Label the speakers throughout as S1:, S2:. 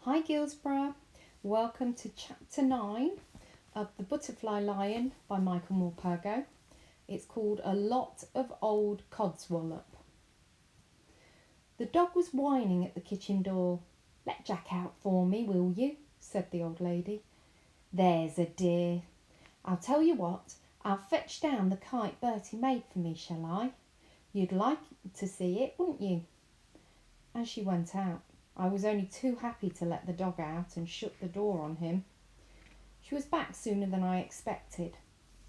S1: Hi Gilsborough, welcome to chapter 9 of The Butterfly Lion by Michael Morpurgo. It's called A Lot of Old Codswallop. The dog was whining at the kitchen door. "Let Jack out for me, will you?" said the old lady. "There's a dear. I'll tell you what, I'll fetch down the kite Bertie made for me, shall I? You'd like to see it, wouldn't you?" And she went out. I was only too happy to let the dog out and shut the door on him. She was back sooner than I expected.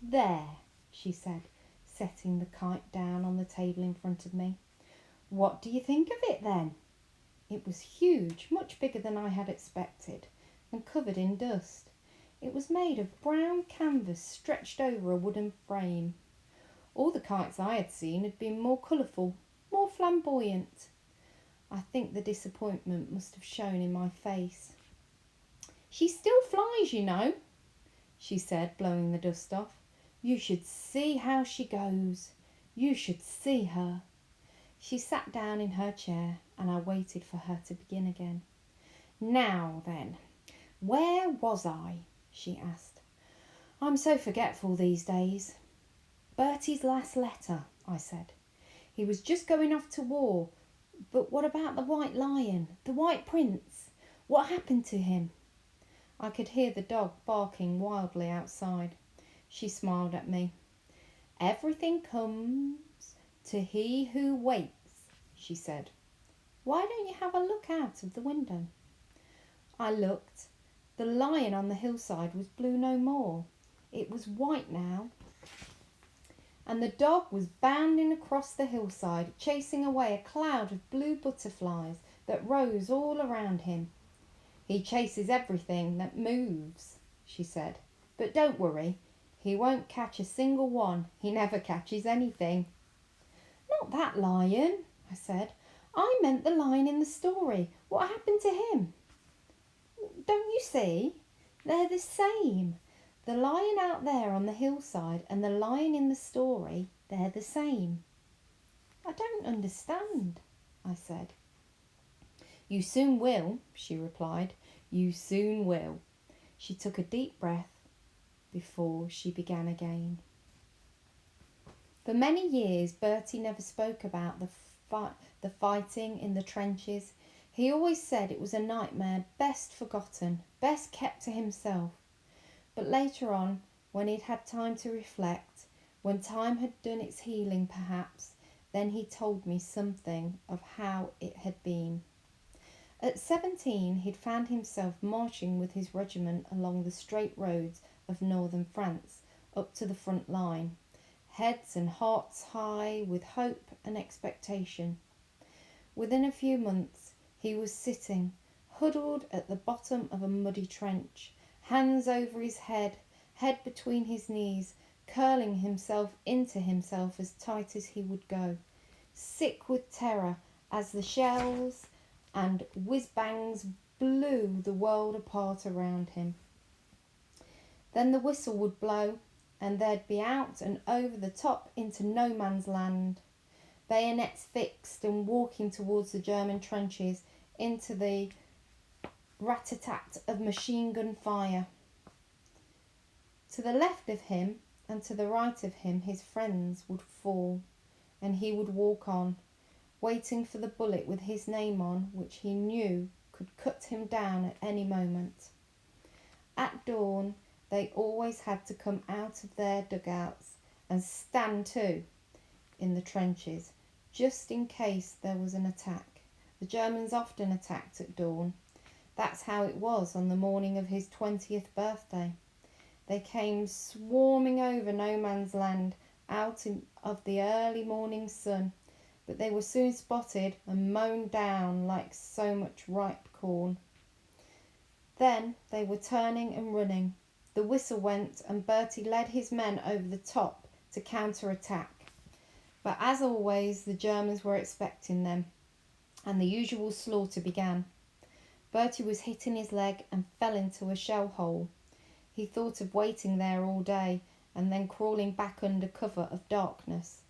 S1: "There," she said, setting the kite down on the table in front of me. "What do you think of it then?" It was huge, much bigger than I had expected, and covered in dust. It was made of brown canvas stretched over a wooden frame. All the kites I had seen had been more colourful, more flamboyant. I think the disappointment must have shown in my face. "She still flies, you know," she said, blowing the dust off. "You should see how she goes. You should see her." She sat down in her chair and I waited for her to begin again. "Now then, where was I?" she asked. "I'm so forgetful these days." "Bertie's last letter," I said. "He was just going off to war. But what about the white lion, the white prince? What happened to him?" I could hear the dog barking wildly outside. She smiled at me. "Everything comes to he who waits," she said. "Why don't you have a look out of the window?" I looked. The lion on the hillside was blue no more. It was white now. And the dog was bounding across the hillside, chasing away a cloud of blue butterflies that rose all around him. "He chases everything that moves," she said. "But don't worry, he won't catch a single one. He never catches anything." "Not that lion," I said. "I meant the lion in the story. What happened to him?" "Don't you see? They're the same. The lion out there on the hillside and the lion in the story, they're the same." "I don't understand," I said. "You soon will," she replied. "You soon will." She took a deep breath before she began again. For many years, Bertie never spoke about the fighting in the trenches. He always said it was a nightmare best forgotten, best kept to himself. But later on, when he'd had time to reflect, when time had done its healing perhaps, then he told me something of how it had been. At 17, he'd found himself marching with his regiment along the straight roads of northern France, up to the front line, heads and hearts high with hope and expectation. Within a few months, he was sitting, huddled at the bottom of a muddy trench, hands over his head between his knees, curling himself into himself as tight as he would go, sick with terror as the shells and whiz-bangs blew the world apart around him. Then the whistle would blow and they'd be out and over the top into no man's land, bayonets fixed and walking towards the German trenches into the rat-a-tat of machine gun fire. To the left of him and to the right of him his friends would fall, and he would walk on, waiting for the bullet with his name on, which he knew could cut him down at any moment. At dawn they always had to come out of their dugouts and stand to in the trenches, just in case there was an attack. The Germans often attacked at dawn. That's how it was on the morning of his 20th birthday. They came swarming over no man's land out of the early morning sun, but they were soon spotted and mown down like so much ripe corn. Then they were turning and running. The whistle went and Bertie led his men over the top to counter-attack. But as always, the Germans were expecting them, and the usual slaughter began. Bertie was hit in his leg and fell into a shell hole. He thought of waiting there all day and then crawling back under cover of darkness.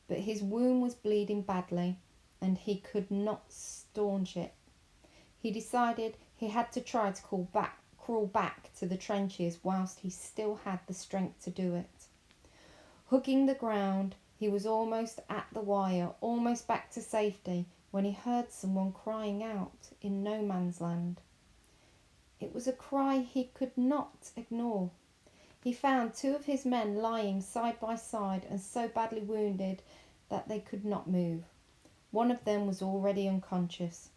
S1: But his wound was bleeding badly and he could not staunch it. He decided he had to try to crawl back to the trenches whilst he still had the strength to do it. Hugging the ground, he was almost at the wire, almost back to safety, when he heard someone crying out in no man's land. It was a cry he could not ignore. He found two of his men lying side by side and so badly wounded that they could not move. One of them was already unconscious.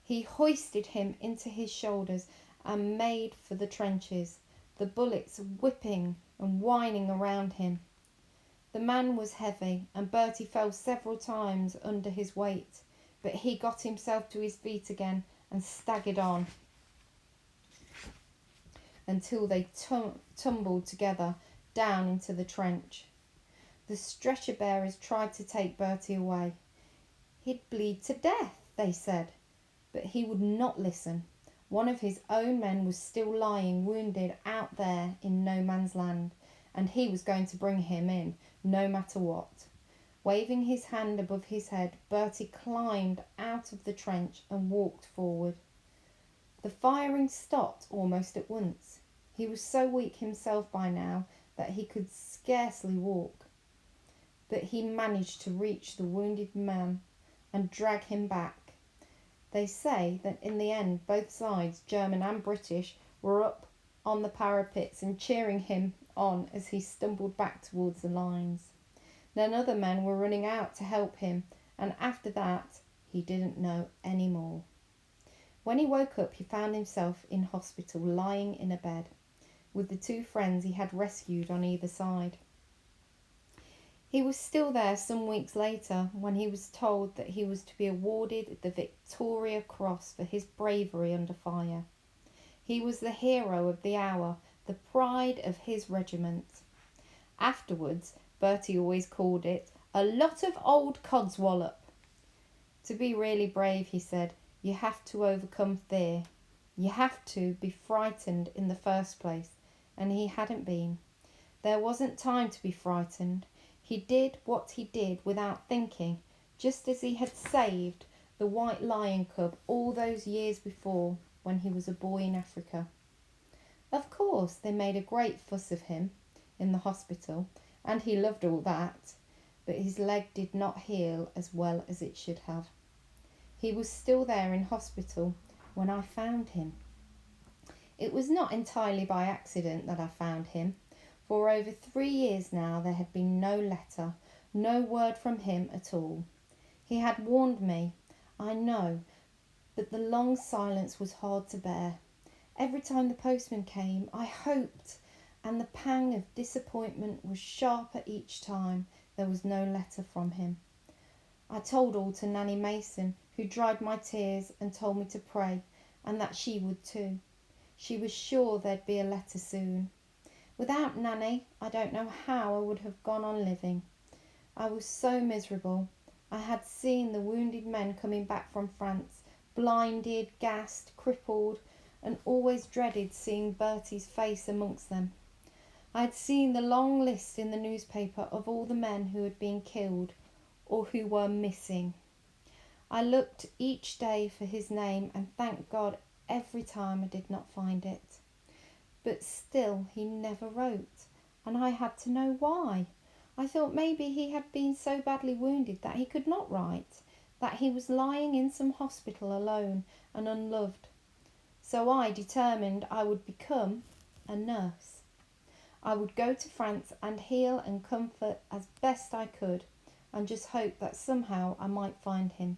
S1: He hoisted him into his shoulders and made for the trenches, the bullets whipping and whining around him. The man was heavy, and Bertie fell several times under his weight, but he got himself to his feet again and staggered on until they tumbled together down into the trench. The stretcher bearers tried to take Bertie away. He'd bleed to death, they said, but he would not listen. One of his own men was still lying wounded out there in no man's land, and he was going to bring him in, no matter what. Waving his hand above his head, Bertie climbed out of the trench and walked forward. The firing stopped almost at once. He was so weak himself by now that he could scarcely walk, but he managed to reach the wounded man and drag him back. They say that in the end both sides, German and British, were up on the parapets and cheering him on as he stumbled back towards the lines. Then other men were running out to help him, and after that he didn't know any more. When he woke up, he found himself in hospital, lying in a bed, with the two friends he had rescued on either side. He was still there some weeks later when he was told that he was to be awarded the Victoria Cross for his bravery under fire. He was the hero of the hour, the pride of his regiment. Afterwards, Bertie always called it a lot of old codswallop. To be really brave, he said, you have to overcome fear. You have to be frightened in the first place, and he hadn't been. There wasn't time to be frightened. He did what he did without thinking, just as he had saved the white lion cub all those years before when he was a boy in Africa. Of course, they made a great fuss of him in the hospital, and he loved all that, but his leg did not heal as well as it should have. He was still there in hospital when I found him. It was not entirely by accident that I found him. For over 3 years now there had been no letter, no word from him at all. He had warned me, I know, but the long silence was hard to bear. Every time the postman came, I hoped, and the pang of disappointment was sharper each time there was no letter from him. I told all to Nanny Mason, who dried my tears and told me to pray, and that she would too. She was sure there'd be a letter soon. Without Nanny, I don't know how I would have gone on living. I was so miserable. I had seen the wounded men coming back from France, blinded, gassed, crippled, and always dreaded seeing Bertie's face amongst them. I had seen the long list in the newspaper of all the men who had been killed or who were missing. I looked each day for his name and thanked God every time I did not find it. But still he never wrote, and I had to know why. I thought maybe he had been so badly wounded that he could not write, that he was lying in some hospital alone and unloved. So I determined I would become a nurse. I would go to France and heal and comfort as best I could, and just hope that somehow I might find him.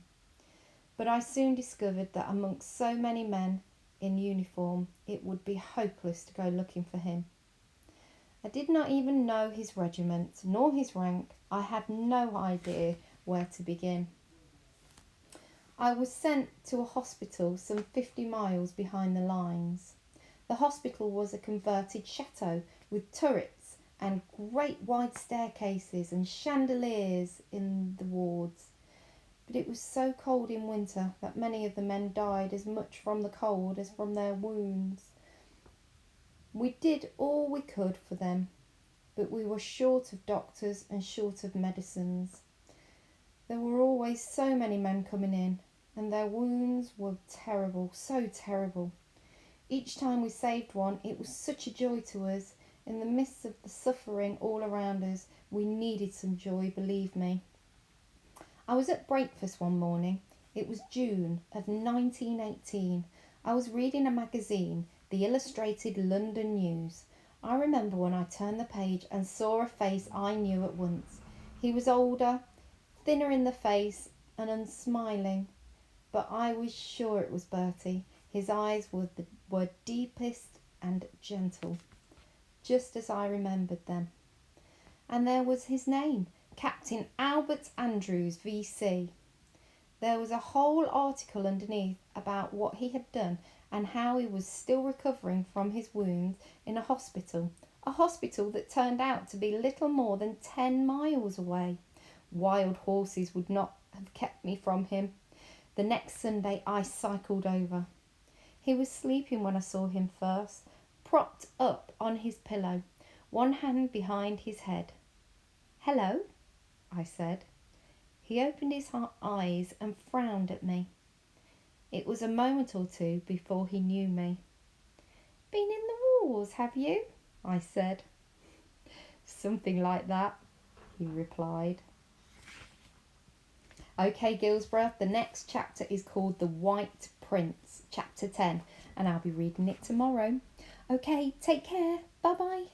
S1: But I soon discovered that amongst so many men in uniform, it would be hopeless to go looking for him. I did not even know his regiment, nor his rank. I had no idea where to begin. I was sent to a hospital some 50 miles behind the lines. The hospital was a converted chateau with turrets and great wide staircases and chandeliers in the wards. But it was so cold in winter that many of the men died as much from the cold as from their wounds. We did all we could for them, but we were short of doctors and short of medicines. There were always so many men coming in, and their wounds were terrible, so terrible. Each time we saved one, it was such a joy to us. In the midst of the suffering all around us, we needed some joy, believe me. I was at breakfast one morning. It was June of 1918. I was reading a magazine, the Illustrated London News. I remember when I turned the page and saw a face I knew at once. He was older, thinner in the face, and unsmiling, but I was sure it was Bertie. His eyes were deepest and gentle, just as I remembered them. And there was his name, Captain Albert Andrews, VC. There was a whole article underneath about what he had done and how he was still recovering from his wounds in a hospital that turned out to be little more than 10 miles away. Wild horses would not have kept me from him. The next Sunday I cycled over. He was sleeping when I saw him first, propped up on his pillow, one hand behind his head. "Hello," I said. He opened his eyes and frowned at me. It was a moment or two before he knew me. "Been in the wars, have you?" I said. "Something like that," he replied. Okay, Gilsborough, the next chapter is called The White Prince, chapter 10, and I'll be reading it tomorrow. Okay, take care. Bye-bye.